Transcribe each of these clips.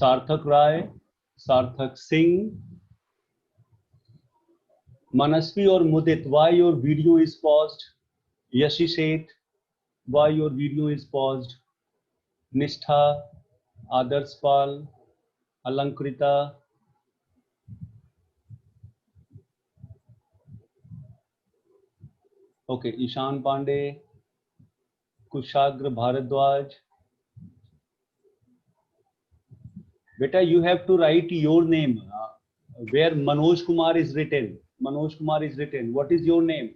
सार्थक राय, सार्थक Singh, Manasvi or Mudit, why your video is paused? Yashi Seth, why your video is paused? Nishtha, Adarsh Pal, Alankrita, okay, Ishan Pandey, Kushagra Bharadwaj. Beta, you have to write your name where Manoj Kumar is written. Manoj Kumar is written. What is your name?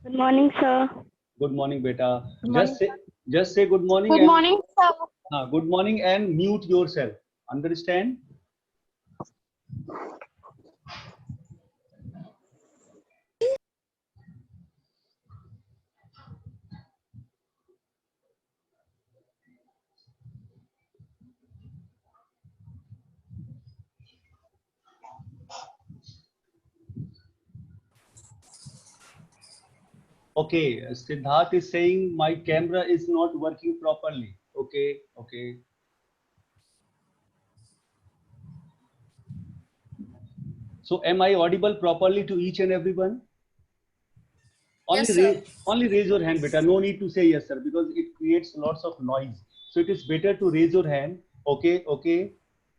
Good morning, sir. Good morning, beta. Good morning, Just say good morning. Good morning, sir. Good morning and mute yourself. Understand? Okay, Siddharth is saying my camera is not working properly. Okay, okay. So am I audible properly to each and everyone? Only raise your hand, beta. No need to say yes, sir, because it creates lots of noise. So it is better to raise your hand. Okay, okay,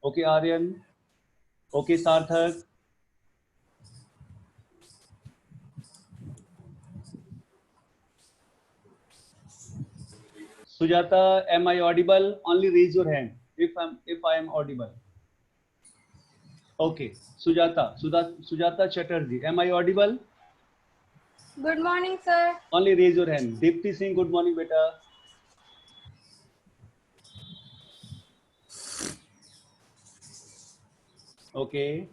okay, Aryan. Okay, Sarthak. Sujata, am I audible? Only raise your hand if I am audible. Okay, Sujata Chatterjee, am I audible? Good morning, sir. Only raise your hand. Deepti Singh, good morning, beta. Okay.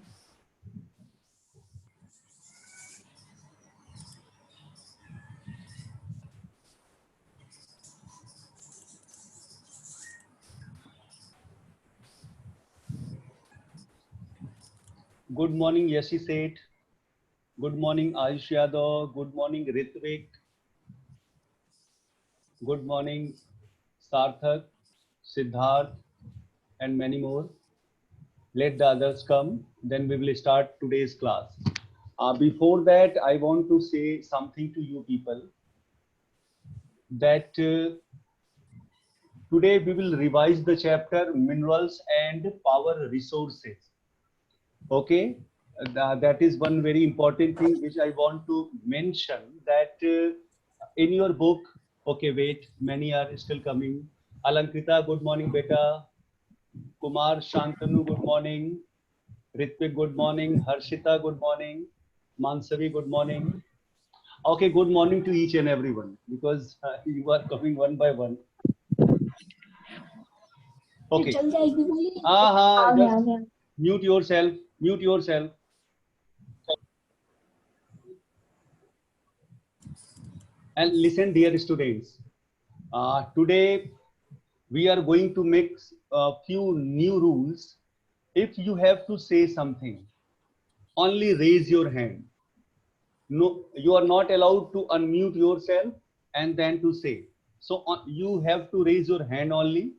Good morning, Yashi Seth. Good morning, Ayush Yadav. Good morning, Ritvik. Good morning, Sarthak, Siddharth, and many more. Let the others come, then we will start today's class. Before that, I want to say something to you people that today we will revise the chapter Minerals and Power Resources. Okay, that is one very important thing which I want to mention, that in your book, okay, wait, many are still coming. Alankrita, good morning, beta. Kumar Shantanu, good morning. Ritvik, good morning. Harshita, good morning. Mansavi, good morning. Okay, good morning to each and everyone, because you are coming one by one. Okay. Just mute yourself. Mute yourself. And listen, dear students. Today we are going to make a few new rules. If you have to say something, only raise your hand. No, you are not allowed to unmute yourself and then to say. So you have to raise your hand only.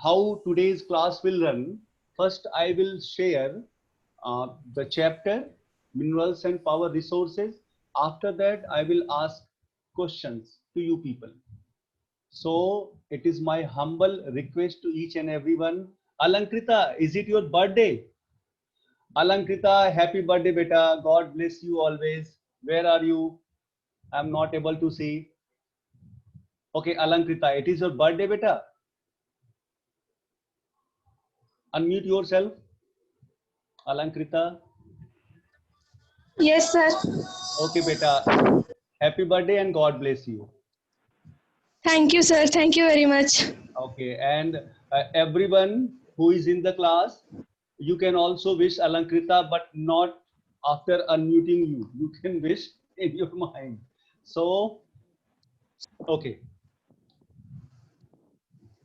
How today's class will run? First, I will share the chapter Minerals and Power Resources. After that, I will ask questions to you people. So it is my humble request to each and everyone. Alankrita, is it your birthday? Alankrita, happy birthday, beta. God bless you always. Where are you? I'm not able to see. Okay, Alankrita, it is your birthday, beta. Unmute yourself. Alankrita. Yes, sir. Okay, beta. Happy birthday and God bless you. Thank you, sir. Thank you very much. Okay, and everyone who is in the class, you can also wish Alankrita, but not after unmuting you. You can wish in your mind. So, okay.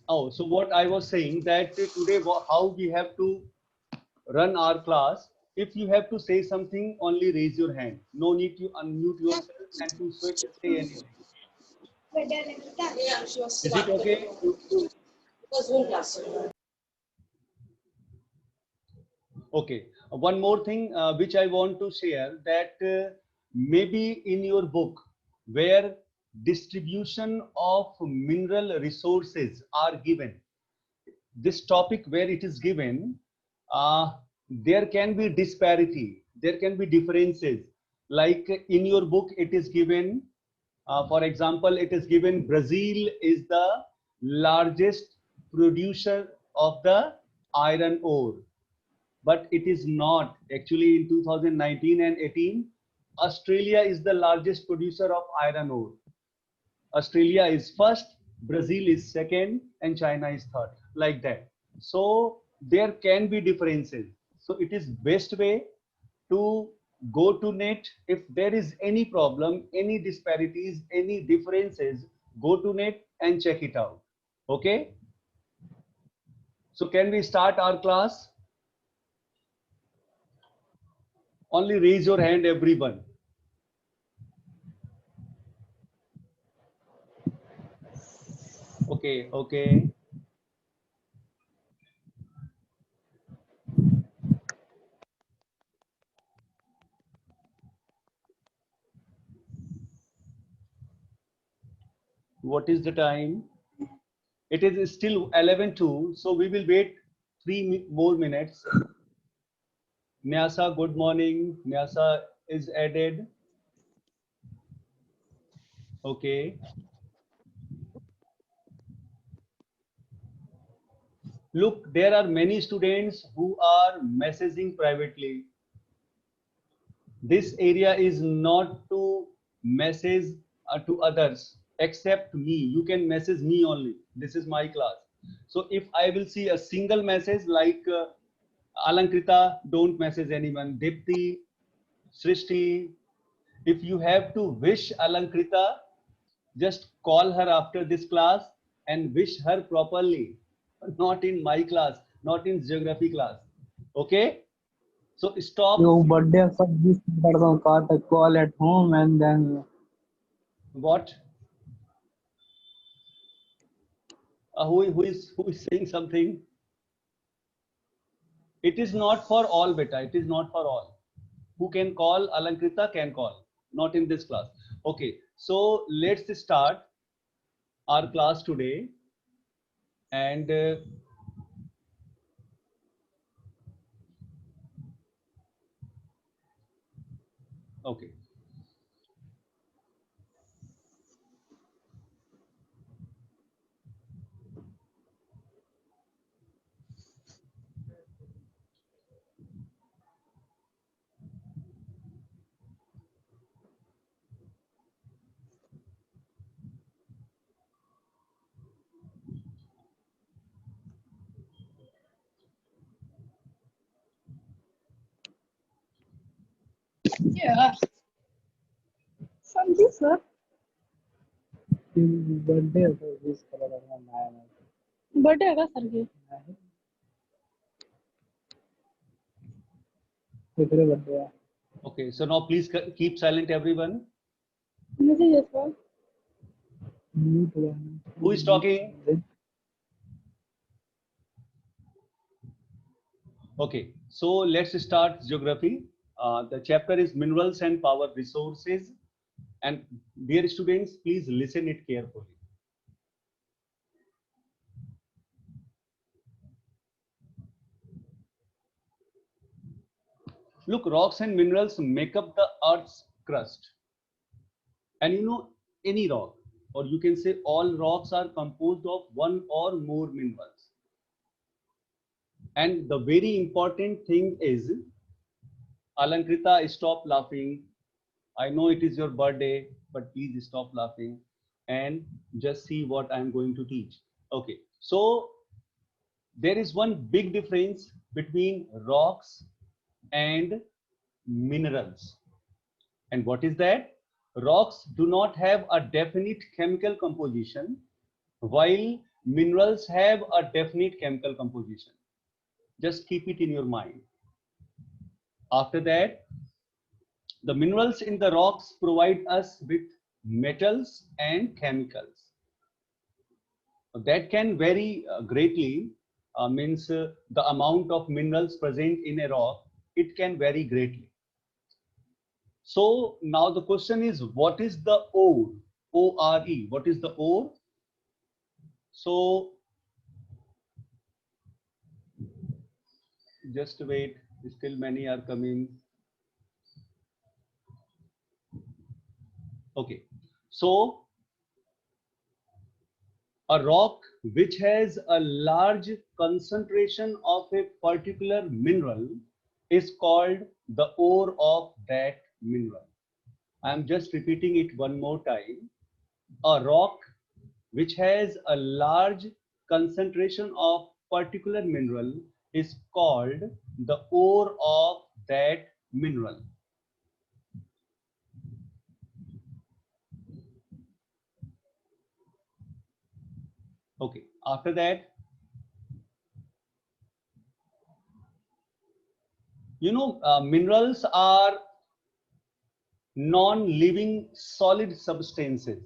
Oh, so what I was saying, that today how we have to run our class. If you have to say something, only raise your hand. No need to unmute yourself and to say anything. Is it okay? Okay. One more thing which I want to share, that maybe in your book where distribution of mineral resources are given, this topic where it is given, there can be disparity, there can be differences. Like in your book, it is given, for example, it is given Brazil is the largest producer of the iron ore, but it is not. Actually, in 2019 and 18, Australia is the largest producer of iron ore. Australia is first, Brazil is second, and China is third, like that. So there can be differences. So it is best way to go to net. If there is any problem, any disparities, any differences, go to net and check it out. Okay. So can we start our class? Only raise your hand, everyone. Okay, okay. What is the time? It is still 11:02, so we will wait 3 more minutes. Nyasa, good morning. Nyasa is added. Okay. Look, there are many students who are messaging privately. This area is not to message to others except me. You can message me only. This is my class. So if I will see a single message like Alankrita, don't message anyone. Dipti, Srishti, if you have to wish Alankrita, just call her after this class and wish her properly. Not in my class, not in geography class. Okay? So stop. Your birthday for this person got a call at home and then What? Who is saying something? It is not for all, beta. It is not for all. Who can call? Alankrita can call. Not in this class. Okay. So let's start our class today. And okay. Yeah. From this, sir. birthday for this person birthday है का sir के? birthday. Okay. So now please keep silent, everyone. मुझे ये sir. Who is talking? Okay, so let's start geography. The chapter is minerals and power resources. And dear students, please listen it carefully. Look, rocks and minerals make up the Earth's crust. And you know, any rock, or you can say all rocks are composed of one or more minerals. And the very important thing is, Alankrita, stop laughing. I know it is your birthday, but please stop laughing and just see what I am going to teach. Okay, so there is one big difference between rocks and minerals. And what is that? Rocks do not have a definite chemical composition, while minerals have a definite chemical composition. Just keep it in your mind. After that, the minerals in the rocks provide us with metals and chemicals. That can vary greatly, means the amount of minerals present in a rock, it can vary greatly. So now the question is, what is the ore? O-R-E, what is the ore? So just wait, still many are coming. Okay, so a rock which has a large concentration of a particular mineral is called the ore of that mineral. I am just repeating it one more time. A rock which has a large concentration of particular mineral is called the ore of that mineral. Okay, after that, minerals are non-living solid substances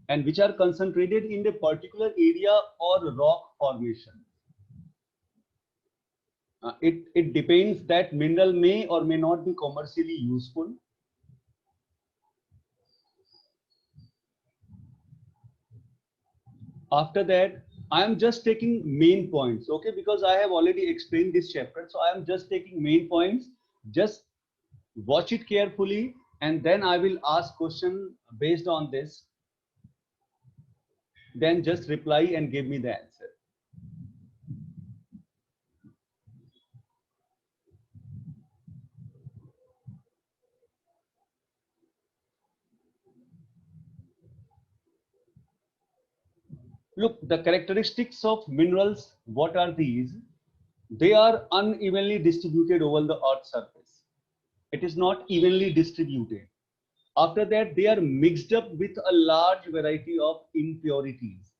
and which are concentrated in a particular area or rock formation. It depends that mineral may or may not be commercially useful. After that, I am just taking main points, okay, because I have already explained this chapter. So I am just taking main points. Just watch it carefully and then I will ask question based on this. Then just reply and give me the answer. Look, the characteristics of minerals, what are these? They are unevenly distributed over the Earth's surface. It is not evenly distributed. After that, they are mixed up with a large variety of impurities.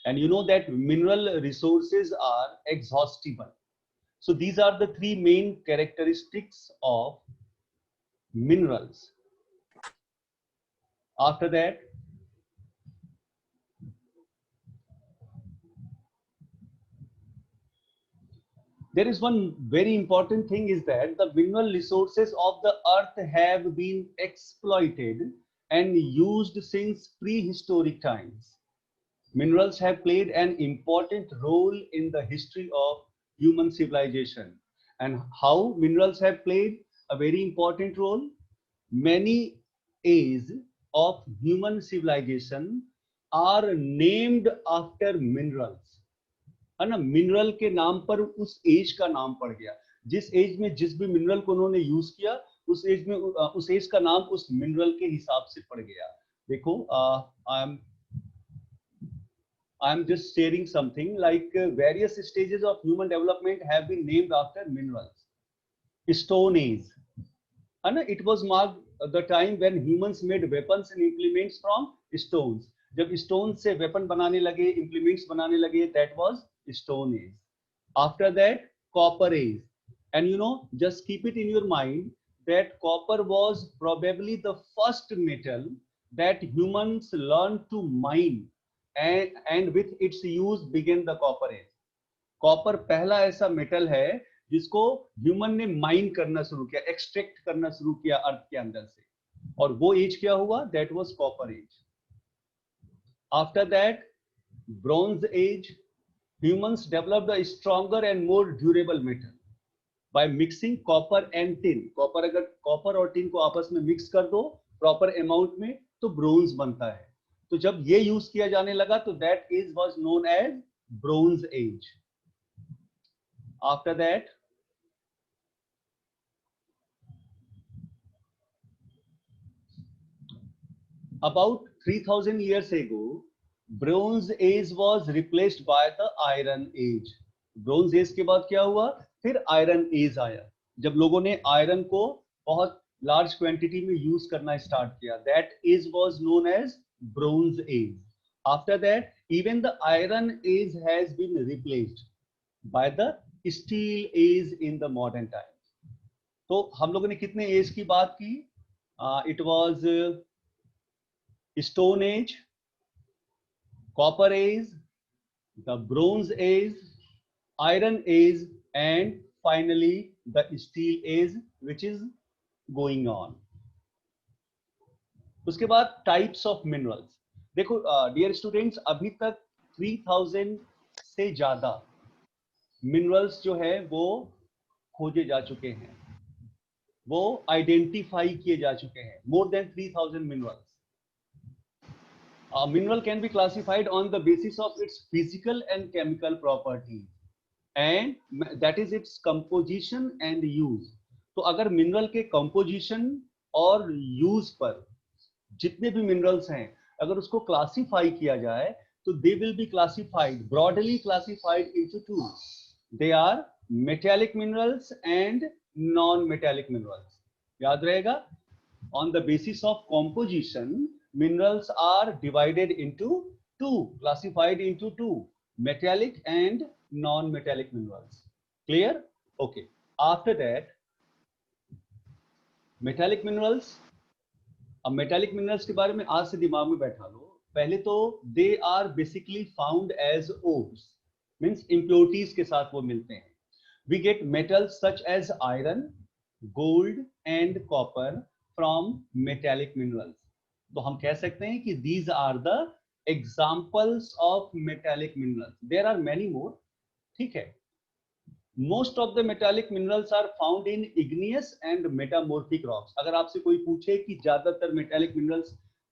And you know that mineral resources are exhaustible. So these are the three main characteristics of minerals. After that, there is one very important thing is that the mineral resources of the earth have been exploited and used since prehistoric times. Minerals have played an important role in the history of human civilization. And how minerals have played a very important role? Many ages of human civilization are named after minerals. है ना, mineral के नाम पर उस as का नाम पड़ गया. जिस एज में जिस भी मिनरल को उन्होंने यूज किया, उस एज में उस एज का नाम उस मिनरल के हिसाब से पड़ गया. देखो, I am just sharing something like various stages of human development have been named after minerals. Stone Age, and it was marked the time when humans made weapons and implements from stones. जब stone से weapon बनाने लगे, implements बनाने लगे, that was Stone Age. After that, Copper Age, and just keep it in your mind that copper was probably the first metal that humans learned to mine. And with its use began the Copper Age. Copper पहला ऐसा metal है जिसको human ने mine करना शुरू किया, extract करना शुरू किया अर्थ के अंदर से, और वो एज क्या हुआ? That was copper age. After that, bronze age. Humans developed a stronger and more durable metal by mixing copper and tin. Copper और टिन को आपस में मिक्स कर दो प्रॉपर अमाउंट में तो ब्रोंज बनता है. तो जब ये यूज किया जाने लगा तो that age was known as bronze age. After that, about 3000 years ago, Bronze Age was replaced by the Iron Age. Bronze Age के बाद क्या हुआ? फिर Iron Age आया, जब लोगों ने आयरन को बहुत लार्ज क्वांटिटी में यूज करना स्टार्ट किया. That age was known as Bronze Age. After that, even the Iron Age has been replaced by the Steel Age in the modern times. तो हम लोगों ने कितने एज की बात की? It was Stone Age, Copper Age, the Bronze Age, Iron Age, and finally the Steel Age, which is going on. उसके बाद टाइप्स ऑफ मिनरल्स. देखो डियर स्टूडेंट्स, अभी तक 3000 से ज्यादा मिनरल्स जो है वो खोजे जा चुके हैं, वो आइडेंटिफाई किए जा चुके हैं. More than 3000 minerals. A mineral can be classified on the basis of its physical and chemical properties, and that is its composition and use. तो अगर मिनरल के कंपोजिशन और यूज पर जितने भी मिनरल्स हैं अगर उसको क्लासिफाई किया जाए तो they will be classified, broadly classified into two. They are metallic minerals and non metallic minerals. याद रहेगा, on the basis of composition minerals are divided into two, classified into two, metallic and non-metallic minerals. Clear? Okay. After that, metallic minerals. अब metallic minerals के बारे में आज से दिमाग में बैठा लो. पहले तो they are basically found as ores, means impurities के साथ वो मिलते हैं. We get metals such as iron, gold and copper from metallic minerals. तो हम कह सकते हैं कि these are the examples of metallic minerals. There are many more. ठीक है. Most of the metallic minerals are found in igneous and metamorphic rocks. अगर आपसे कोई पूछे कि ज्यादातर metallic minerals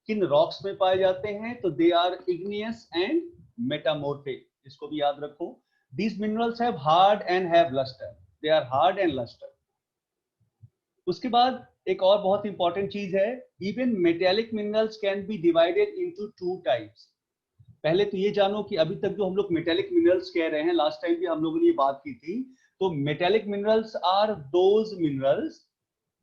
किन rocks में पाए जाते हैं तो they are igneous and metamorphic. इसको भी याद रखो. These minerals have hard and have luster. They are hard and luster. उसके बाद एक और बहुत इंपॉर्टेंट चीज है, even metallic minerals can be divided into two types. पहले तो ये जानो कि अभी तक जो हम लोग मेटेलिक मिनरल्स कह रहे हैं, लास्ट टाइम भी हम लोगों ने ये बात की थी, तो metallic minerals are those minerals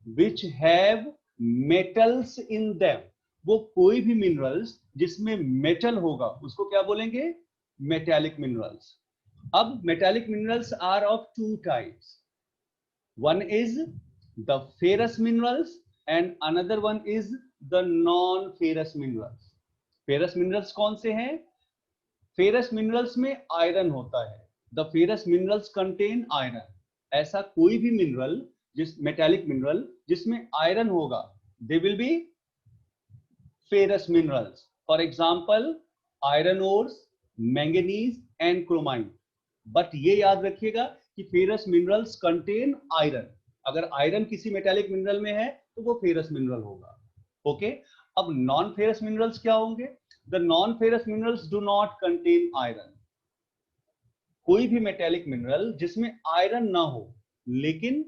which have metals in them. वो कोई भी मिनरल्स जिसमें मेटल होगा उसको क्या बोलेंगे? Metallic minerals. अब metallic minerals are of two types. One is the ferrous minerals and another one is the non ferrous minerals. Ferrous minerals कौन से हैं? फेरस मिनरल्स में आयरन होता है. The ferrous minerals contain iron. ऐसा कोई भी मिनरल जिस मेटेलिक मिनरल जिसमें आयरन होगा, they will be ferrous minerals. For example iron ores, manganese and chromite. But ये याद रखिएगा कि फेरस मिनरल्स कंटेन आयरन. अगर आयरन किसी मेटेलिक मिनरल में है तो वो फेरस मिनरल होगा. ओके. अब नॉन फेरस मिनरल्स क्या होंगे? The non-ferrous minerals do not contain iron. कोई भी मेटेलिक मिनरल जिसमें आयरन ना हो लेकिन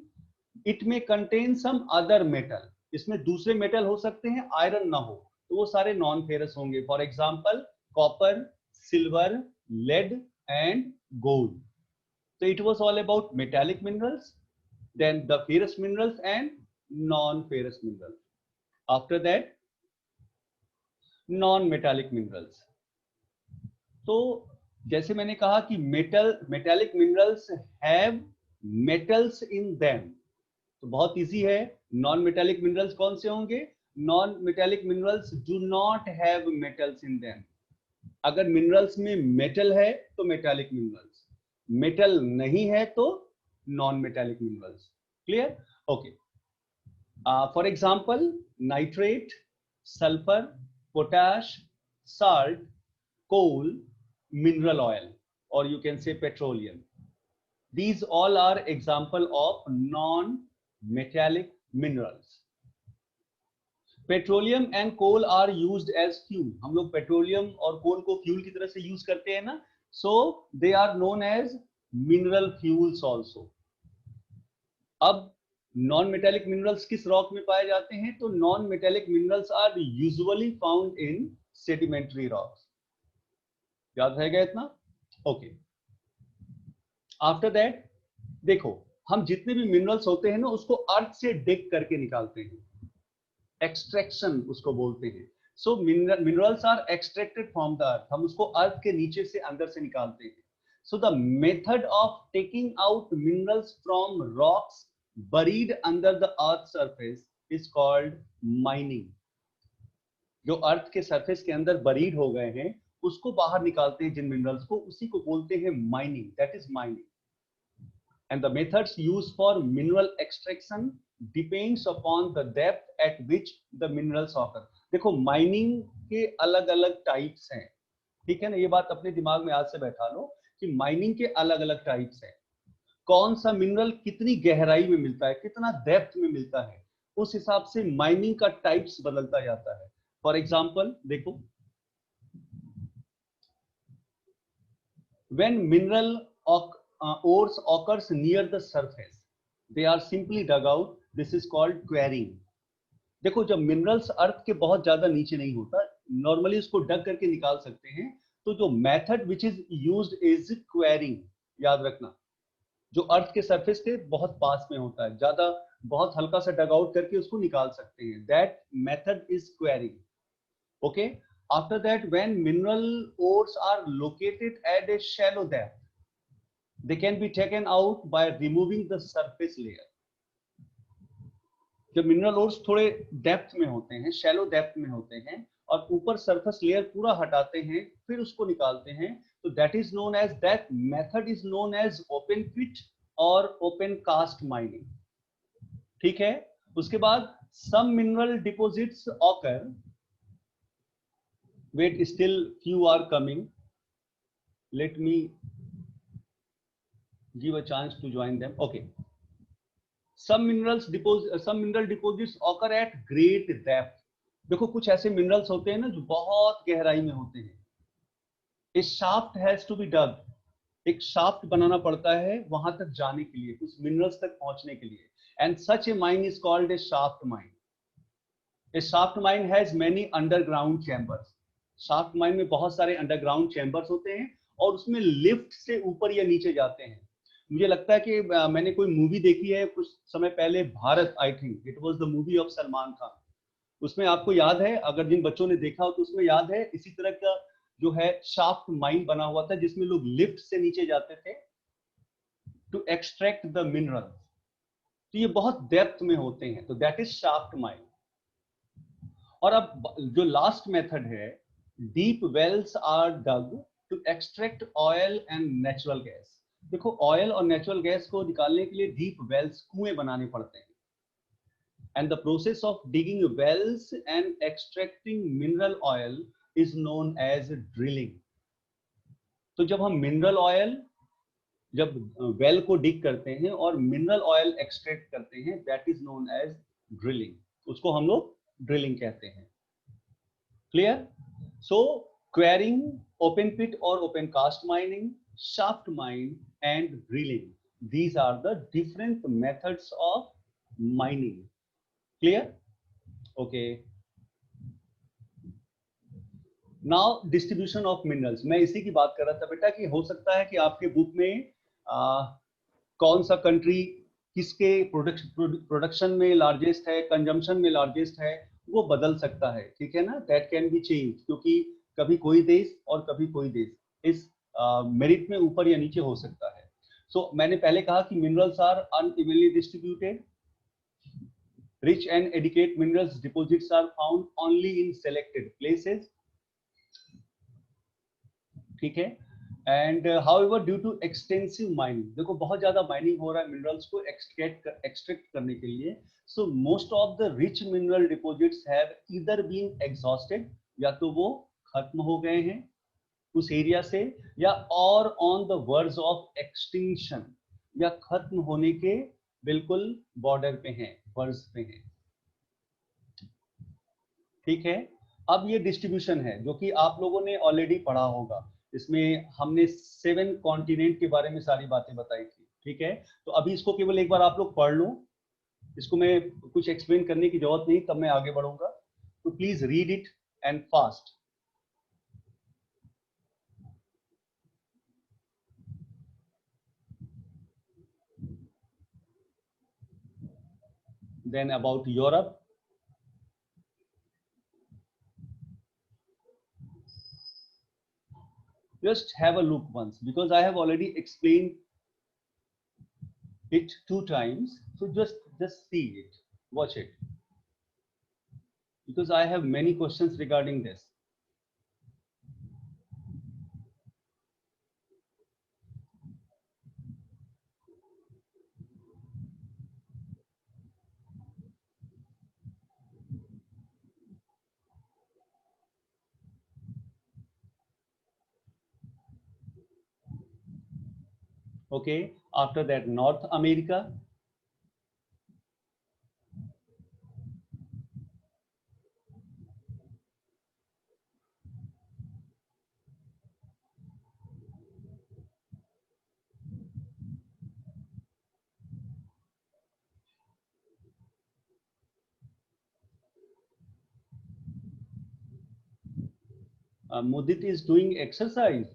इट में कंटेन सम अदर मेटल, इसमें दूसरे मेटल हो सकते हैं, आयरन ना हो, तो वो सारे नॉन फेरस होंगे. For example copper, silver, lead and gold. तो it was all about metallic minerals, then the ferrous minerals and non ferrous minerals. After that non metallic minerals. तो जैसे मैंने कहा कि metallic minerals have metals in them, तो बहुत easy है. Non metallic minerals कौन से होंगे? Non metallic minerals do not have metals in them. अगर मिनरल्स में मेटल है तो मेटालिक मिनरल्स, मेटल नहीं है तो non metallic minerals. Clear? Okay. For example nitrate, sulphur, potash, salt, coal, mineral oil, or you can say petroleum. These all are example of non-metallic minerals. Petroleum and coal are used as fuel. हम लोग petroleum और कोल को fuel की तरह से use करते हैं ना, so they are known as mineral fuels also. अब नॉन मेटेलिक मिनरल्स किस रॉक में पाए जाते हैं? तो non metallic minerals are usually found in sedimentary rocks. याद रहेगा इतना? ओके. आफ्टर दैट देखो, हम जितने भी मिनरल्स होते हैं ना उसको अर्थ से डिग करके निकालते हैं, एक्सट्रैक्शन उसको बोलते हैं. So minerals are extracted from the earth. हम उसको अर्थ के नीचे से अंदर से निकालते हैं. So the method of taking out minerals from rocks buried under the earth's surface is called mining. जो अर्थ के सरफेस के अंदर बरीड हो गए हैं उसको बाहर निकालते हैं जिन मिनरल्स को, उसी को बोलते हैं mining, that is mining. And the methods used for mineral extraction depends upon the depth at which the minerals occur। देखो माइनिंग के अलग अलग टाइप्स हैं, ठीक है ना, ये बात अपने दिमाग में आज से बैठा लो कि माइनिंग के अलग अलग टाइप्स हैं। कौन सा मिनरल कितनी गहराई में मिलता है, कितना डेप्थ में मिलता है, उस हिसाब से माइनिंग का टाइप्स बदलता जाता है। फॉर एग्जांपल देखो, when mineral ores occurs near the surface, they are simply dug out, this is called quarrying। देखो जब मिनरल्स अर्थ के बहुत ज्यादा नीचे नहीं होता, नॉर्मली उसको डग करके निकाल सकते हैं, तो जो method which is used is quarrying. याद रखना, जो अर्थ के सरफेस के बहुत पास में होता है, ज्यादा बहुत हल्का सा डग आउट करके उसको निकाल सकते हैं, that method is quarrying. Okay, after that when mineral ores are located at a shallow depth, they can be taken out by removing the surface layer। जब मिनरल ओर्स थोड़े डेप्थ में होते हैं, शैलो डेप्थ में होते हैं, और ऊपर सरफेस लेयर पूरा हटाते हैं, फिर उसको निकालते हैं, तो that is known as, that method is known as open pit और ओपन कास्ट माइनिंग। ठीक है, उसके बाद some mineral deposits occur, wait, still few are coming, let me give a chance to join them। Okay, some mineral deposits occur at great depth। देखो कुछ ऐसे minerals होते हैं ना जो बहुत गहराई में होते हैं। A shaft has to be dug, एक शाफ्ट बनाना पड़ता है वहां तक जाने के लिए, उस मिनरल्स तक पहुंचने के लिए, and such a mine is called a shaft mine। A shaft mine has many underground chambers। Shaft mine में बहुत सारे अंडरग्राउंड चैम्बर्स होते हैं और उसमें लिफ्ट से ऊपर या नीचे जाते हैं। मुझे लगता है कि मैंने कोई मूवी देखी है कुछ समय पहले, Bharat, I think it was the movie of Salman Khan. उसमें आपको याद है, अगर जिन बच्चों ने देखा हो तो उसमें याद है, इसी तरह का जो है शाफ्ट माइन बना हुआ था जिसमें लोग लिफ्ट से नीचे जाते थे टू एक्सट्रैक्ट द मिनरल। तो ये बहुत डेप्थ में होते हैं, तो दैट इज शाफ्ट माइन। और अब जो लास्ट मेथड है, deep wells are dug to extract oil and natural gas। देखो ऑयल और नेचुरल गैस को निकालने के लिए डीप वेल्स, कुएं बनाने पड़ते हैं। and the process of digging wells and extracting mineral oil is known as drilling। तो जब हम मिनरल ऑयल, जब वेल को डिग करते हैं और मिनरल ऑयल एक्सट्रैक्ट करते हैं, that is known as drilling, उसको हम लोग ड्रिलिंग कहते हैं। Clear? So quarrying, open pit or open cast mining, shaft mine and drilling, these are the different methods of mining। Clear? Okay, now distribution of minerals। मैं इसी की बात कर रहा था बेटा कि हो सकता है कि आपके बुक में कौन सा कंट्री किसके प्रोडक्शन में लार्जेस्ट है, कंजम्पशन में लार्जेस्ट है, वो बदल सकता है, ठीक है ना, दैट कैन बी चेंज, क्योंकि कभी कोई देश और कभी कोई देश इस मेरिट में ऊपर या नीचे हो सकता है। सो मैंने पहले कहा कि minerals are unevenly distributed, rich and adequate minerals deposits are found only in selected places. ठीक है, and however due to extensive mining, देखो बहुत ज्यादा माइनिंग हो रहा है मिनरल्स को एक्सट्रैक्ट करने के लिए, so most of the rich mineral deposits have either been exhausted, या तो वो खत्म हो गए हैं उस एरिया से, या और on the verge of extinction, या खत्म होने के बिल्कुल बॉर्डर पे हैं, वर्ज पे हैं। ठीक है, अब ये डिस्ट्रीब्यूशन है जो कि आप लोगों ने ऑलरेडी पढ़ा होगा, इसमें हमने 7 कॉन्टिनेंट के बारे में सारी बातें बताई थी। ठीक है, तो अभी इसको केवल एक बार आप लोग पढ़ लो, इसको मैं कुछ एक्सप्लेन करने की जरूरत नहीं, तब मैं आगे बढ़ूंगा, तो please read it and fast. Then about Europe, just have a look once, because I have already explained it 2 times, so just see it, watch it। because I have many questions regarding this. Okay, after that, North America. Mudit is doing exercise.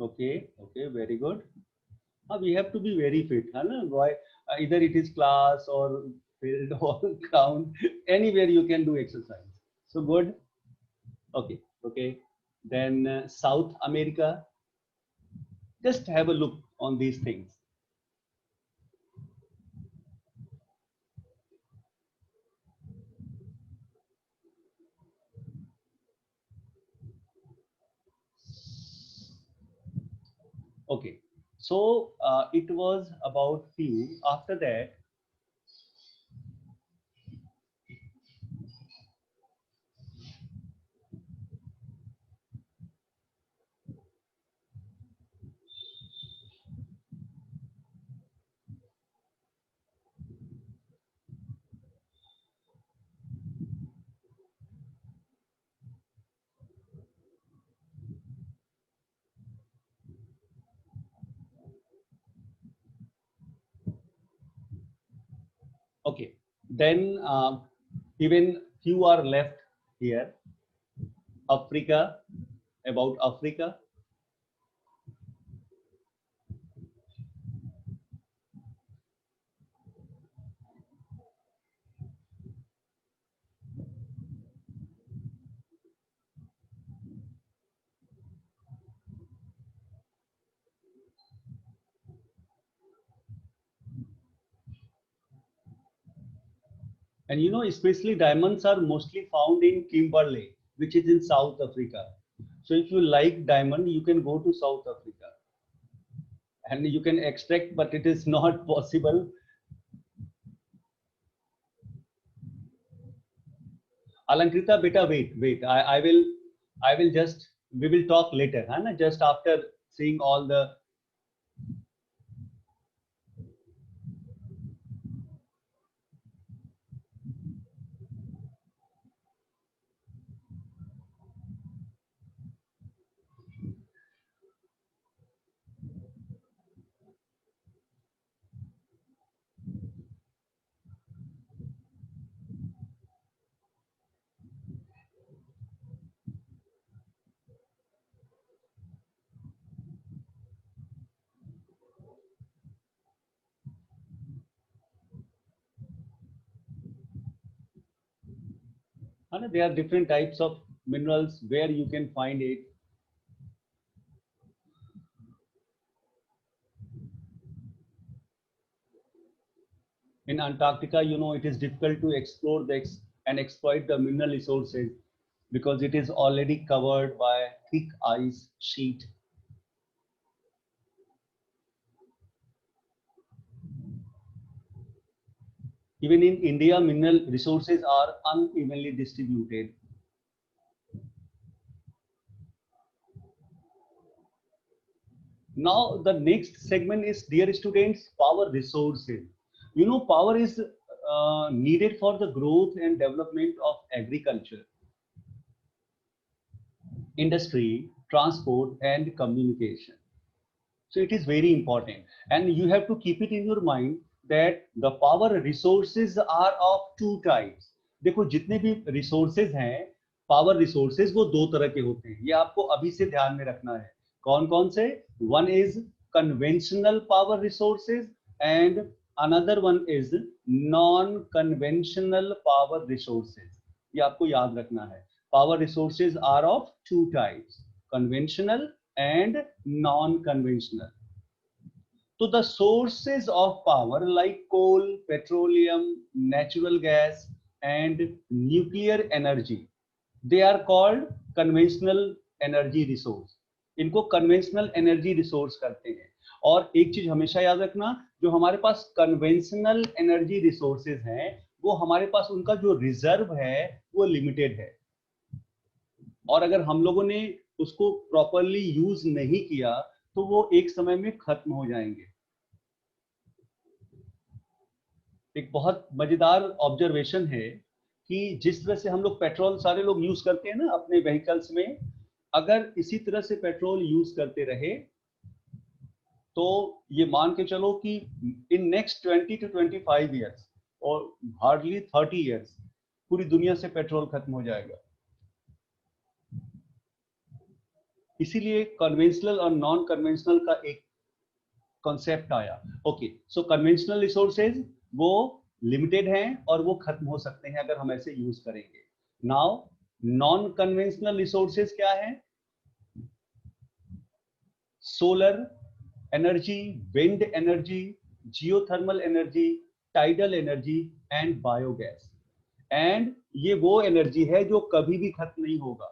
Okay, okay, very good. We have to be very fit, है ना? Why? Either it is class or field or ground, anywhere you can do exercise. So good. Okay, okay. Then South America. Just have a look on these things. Okay, so it was about few. After that, okay. Then even few are left here. Africa, about Africa. And you know, especially diamonds are mostly found in Kimberley, which is in South Africa. So if you like diamond, you can go to South Africa and you can extract, but it is not possible. Alankrita, beta, wait. I will just, we will talk later, है ना? Just after seeing all the. है ना? There are different types of minerals where you can find it. In Antarctica, you know, it is difficult to explore and exploit the mineral resources because it is already covered by thick ice sheet. Even in India, mineral resources are unevenly distributed. Now, the next segment is, dear students, power resources. You know, power is needed for the growth and development of agriculture, industry, transport, and communication. So it is very important, and you have to keep it in your mind that the power resources are of two types. देखो जितने भी resources हैं, power resources वो दो तरह के होते हैं. ये आपको अभी से ध्यान में रखना है. कौन कौन से? One is conventional power resources and another one is non-conventional power resources. ये आपको याद रखना है. Power resources are of two types, conventional and non-conventional. So the sources of power like coal, petroleum, natural gas, and nuclear energy, they are called conventional energy resource. इनको conventional energy resource करते हैं. और एक चीज हमेशा याद रखना, जो हमारे पास conventional energy resources हैं, वो हमारे पास उनका जो रिजर्व है वो लिमिटेड है, और अगर हम लोगों ने उसको प्रॉपरली यूज नहीं किया तो वो एक समय में खत्म हो जाएंगे. एक बहुत मजेदार ऑब्जर्वेशन है कि जिस तरह से हम लोग पेट्रोल सारे लोग यूज करते हैं ना अपने व्हीकल्स में, अगर इसी तरह से पेट्रोल यूज करते रहे तो ये मान के चलो कि इन नेक्स्ट 20 to 25 ईयर्स और हार्डली 30 ईयर्स पूरी दुनिया से पेट्रोल खत्म हो जाएगा. इसीलिए कन्वेंशनल और नॉन कन्वेंशनल का एक कॉन्सेप्ट आया. ओके, सो कन्वेंशनल रिसोर्सेज वो लिमिटेड हैं और वो खत्म हो सकते हैं अगर हम ऐसे यूज करेंगे. नाउ नॉन कन्वेंशनल रिसोर्सेज क्या है? Solar energy, wind energy, geothermal energy, tidal energy and biogas. And ये वो एनर्जी है जो कभी भी खत्म नहीं होगा.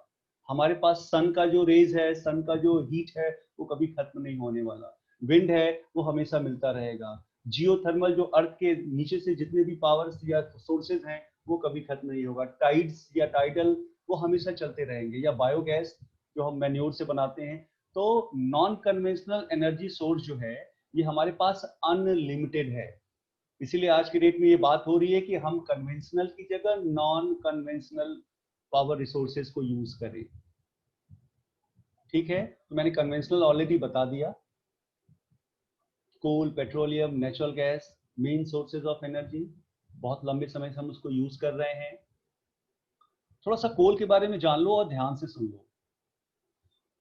हमारे पास सन का जो रेज है, सन का जो हीट है, वो कभी खत्म नहीं होने वाला. विंड है वो हमेशा मिलता रहेगा. जियोथर्मल जो अर्थ के नीचे से जितने भी पावर्स या सोर्सेज हैं वो कभी खत्म नहीं होगा. टाइड्स या टाइडल वो हमेशा चलते रहेंगे, या बायोगैस जो हम मैन्योर से बनाते हैं. तो नॉन कन्वेंशनल एनर्जी सोर्स जो है ये हमारे पास अनलिमिटेड है. इसीलिए आज के डेट में ये बात हो रही है कि हम कन्वेंशनल की जगह नॉन कन्वेंशनल पावर रिसोर्सेज को यूज करें. ठीक है, तो मैंने कन्वेंशनल ऑलरेडी बता दिया. Coal, petroleum, natural gas main sources of energy. बहुत लंबे समय से हम उसको यूज कर रहे हैं. थोड़ा सा कोल के बारे में जान लो और ध्यान से सुन लो.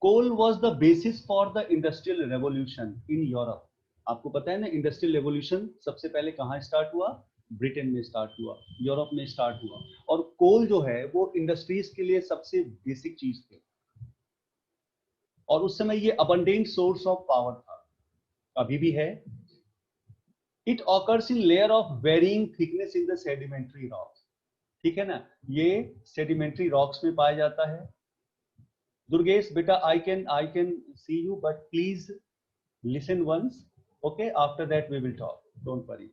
Coal was the basis for the industrial revolution in Europe. आपको पता है ना, इंडस्ट्रियल रेवोल्यूशन सबसे पहले कहाँ स्टार्ट हुआ? ब्रिटेन में स्टार्ट हुआ, यूरोप में स्टार्ट हुआ. और कोल जो है वो इंडस्ट्रीज के लिए सबसे बेसिक चीज थी, और उस समय ये अबंडेंट सोर्स ऑफ पावर था, अभी भी है. It occurs in layer of varying thickness in the sedimentary rocks. ठीक है ना, ये सेडिमेंट्री रॉक्स में पाया जाता है. दुर्गेश बेटा, I can see you, but please listen once. Okay, after that we will talk, don't worry.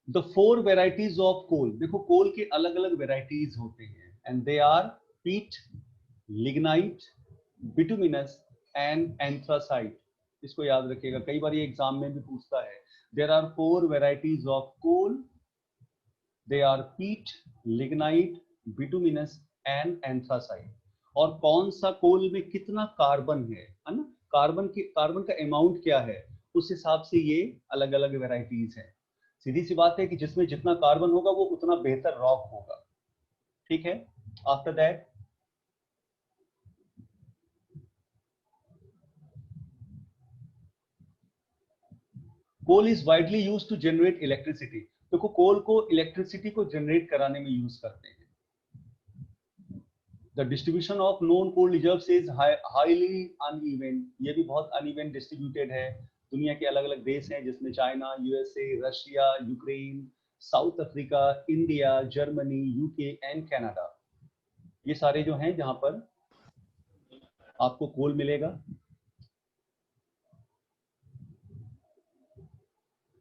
The 4 varieties of coal. देखो, कोल के अलग अलग वेराइटीज होते हैं, and they are peat, lignite, bituminous and anthracite. इसको याद रखिएगा, कई बार ये एग्जाम में भी पूछता है. There are 4 varieties of coal. They are peat, lignite, bituminous and anthracite. और कौन सा कोल में कितना कार्बन है ना, कार्बन का अमाउंट क्या है, उस हिसाब से ये अलग अलग वेराइटीज हैं. सीधी सी बात है कि जिसमें जितना कार्बन होगा वो उतना बेहतर रॉक होगा. ठीक है. After that coal is widely used to generate electricity. देखो, कोल को इलेक्ट्रिसिटी को जनरेट कराने में यूज करते हैं. The distribution of known coal reserves is highly uneven. ये भी बहुत अनइवन डिस्ट्रीब्यूटेड है. दुनिया के अलग अलग देश हैं जिसमें China, USA, Russia, Ukraine, south Africa, India, Germany, UK and Canada. ये सारे जो हैं जहां पर आपको कोल मिलेगा.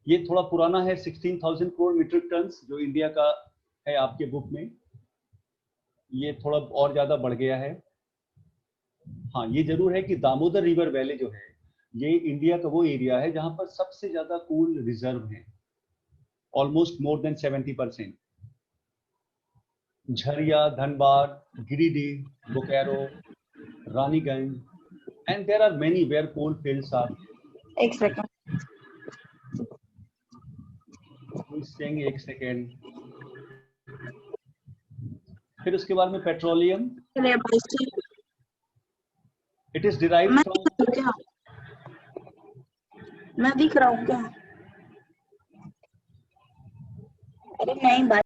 ये थोड़ा पुराना है, 16,000 करोड़ मीट्रिक टन जो इंडिया का है आपके बुक में. ये थोड़ा और ज्यादा बढ़ गया है. हाँ, ये जरूर है कि दामोदर रिवर वैली जो है ये इंडिया का वो एरिया है जहां पर सबसे ज्यादा कोल रिजर्व है, almost more than 70%. Jharia, Dhanbad, Giridih, Bokaro, Raniganj, and there are many where coal fields are. एक सेकंड. एक सेकेंड. फिर उसके बाद में petroleum. It is derived from. मैं दिख रहा हूँ क्या? अरे नहीं बात.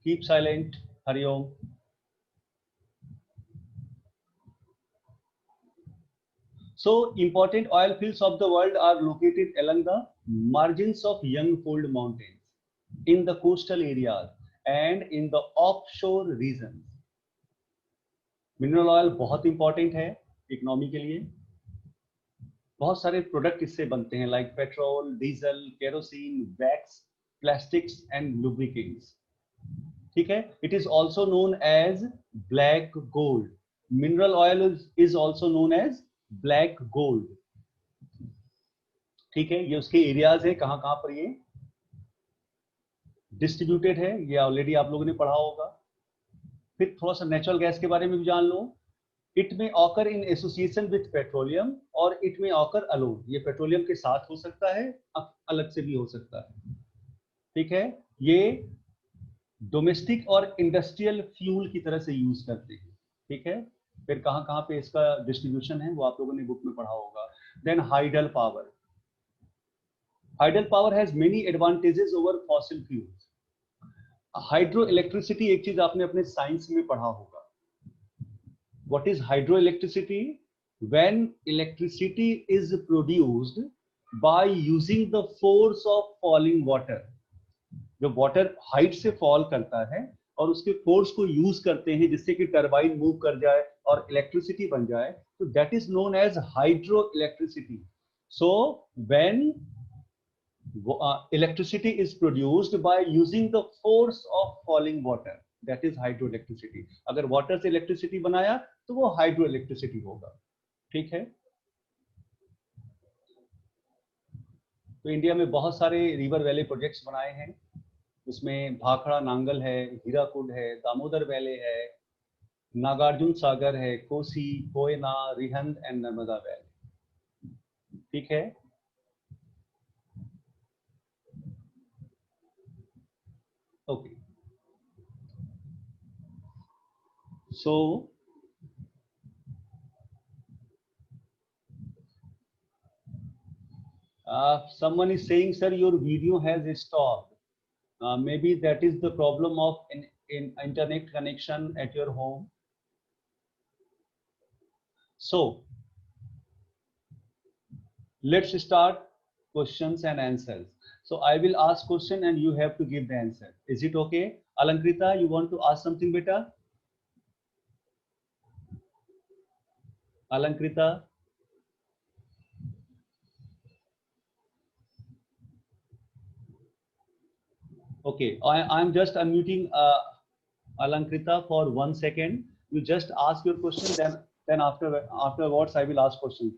Keep silent. Hariom. So important oil fields of the world are located along the margins of young fold mountains, in the coastal areas and in the offshore regions. Mineral oil बहुत important है इकोनॉमी के लिए. बहुत सारे product इससे बनते हैं like petrol, diesel, kerosene, wax, plastics and lubricants. ठीक है. It is also known as black gold. Mineral oil is also known as black gold. ठीक है. ये उसके एरियाज है, कहां कहां पर ये डिस्ट्रीब्यूटेड है, ये ऑलरेडी आप लोगों ने पढ़ा होगा. फिर थोड़ा सा नेचुरल गैस के बारे में भी जान लो. इट में occur in association with petroleum और इट में ऑकर अलोन. ये पेट्रोलियम के साथ हो सकता है, अलग से भी हो सकता है. ठीक है. ये डोमेस्टिक और इंडस्ट्रियल फ्यूल की तरह से यूज करते हैं. ठीक है. फिर कहां कहां पे इसका डिस्ट्रीब्यूशन है वो आप लोगों ने बुक में पढ़ा होगा. Then hydel power. Hydel power has many advantages over fossil fuels. Hydro electricity एक चीज आपने अपने साइंस में पढ़ा होगा. What is hydro electricity? When electricity is produced by using the force of falling water. जब वाटर हाइट से fall करता है और उसके फोर्स को यूज करते हैं जिससे कि टरबाइन मूव कर जाए और इलेक्ट्रिसिटी बन जाए, तो that is known as hydro electricity. So when electricity is produced by using the force of falling water, that is hydroelectricity. अगर water से electricity बनाया तो वो hydroelectricity होगा. ठीक है. तो इंडिया में बहुत सारे रिवर वैली प्रोजेक्ट्स बनाए हैं. उसमें भाखड़ा नांगल है, हीराकुड है, दामोदर वैली है, नागार्जुन सागर है, कोसी, कोयना, रिहंद एंड नर्मदा वैली. ठीक है. Okay. So someone is saying, sir, your video has stopped. Maybe that is the problem of in internet connection at your home. So let's start questions and answers. So I will ask question and you have to give the answer. Is it okay? Alankrita, you want to ask something, beta? Alankrita? Okay, I'm just unmuting Alankrita for 1 second. You just ask your question, then afterwards I will ask question.